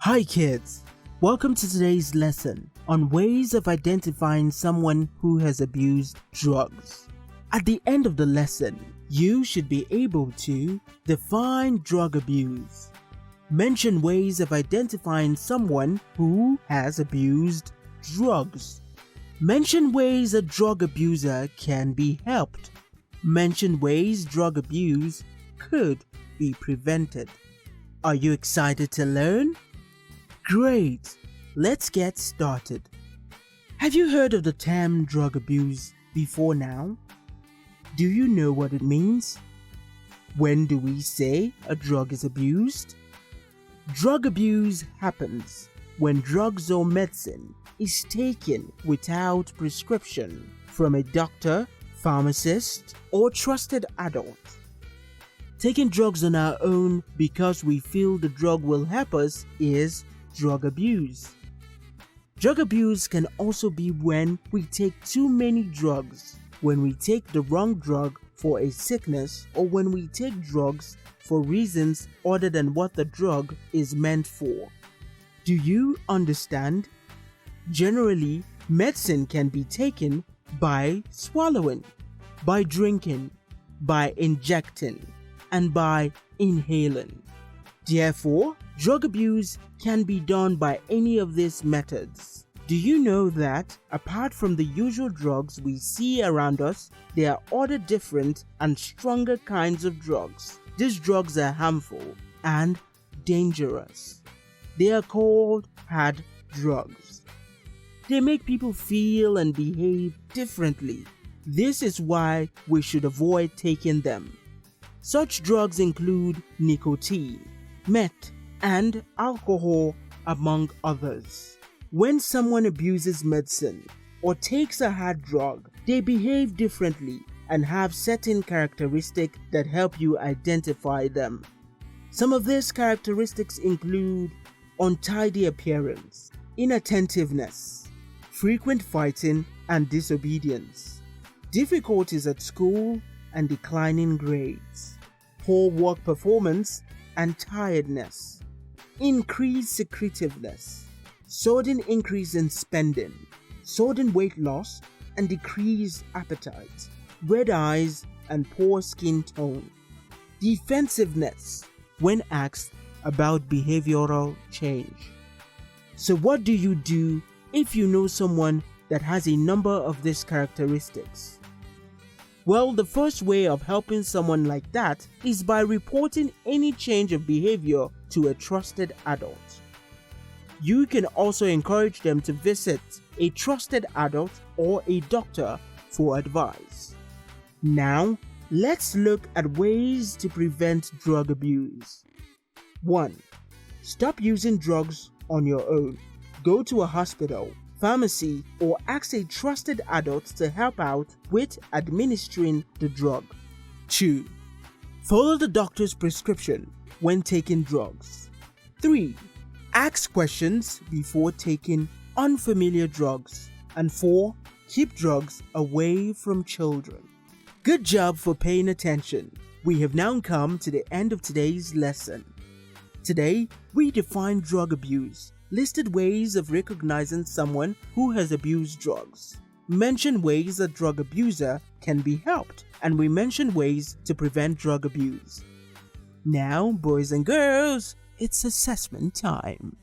Hi kids, welcome to today's lesson on ways of identifying someone who has abused drugs. At the end of the lesson, you should be able to define drug abuse, mention ways of identifying someone who has abused drugs, mention ways a drug abuser can be helped, mention ways drug abuse could be prevented. Are you excited to learn? Great! Let's get started. Have you heard of the term drug abuse before now? Do you know what it means? When do we say a drug is abused? Drug abuse happens when drugs or medicine is taken without prescription from a doctor, pharmacist, or trusted adult. Taking drugs on our own because we feel the drug will help us is drug abuse. Drug abuse can also be when we take too many drugs, when we take the wrong drug for a sickness, or when we take drugs for reasons other than what the drug is meant for. Do you understand? Generally, medicine can be taken by swallowing, by drinking, by injecting, and by inhaling. Therefore, drug abuse can be done by any of these methods. Do you know that, apart from the usual drugs we see around us, there are other different and stronger kinds of drugs? These drugs are harmful and dangerous. They are called hard drugs. They make people feel and behave differently. This is why we should avoid taking them. Such drugs include nicotine, meth, and alcohol, among others. When someone abuses medicine or takes a hard drug, they behave differently and have certain characteristics that help you identify them. Some of these characteristics include untidy appearance, inattentiveness, frequent fighting and disobedience, difficulties at school and declining grades, poor work performance and tiredness, increased secretiveness, sudden increase in spending, sudden weight loss and decreased appetite, red eyes and poor skin tone, defensiveness when asked about behavioral change. So what do you do if you know someone that has a number of these characteristics? Well, the first way of helping someone like that is by reporting any change of behavior to a trusted adult. You can also encourage them to visit a trusted adult or a doctor for advice. Now, let's look at ways to prevent drug abuse. 1. Stop using drugs on your own. Go to a hospital, pharmacy, or ask a trusted adult to help out with administering the drug. 2. Follow the doctor's prescription when taking drugs. 3. Ask questions before taking unfamiliar drugs. And 4. Keep drugs away from children. Good job for paying attention. We have now come to the end of today's lesson. Today, we define drug abuse, listed ways of recognizing someone who has abused drugs, mention ways a drug abuser can be helped, and we mention ways to prevent drug abuse. Now, boys and girls, it's assessment time.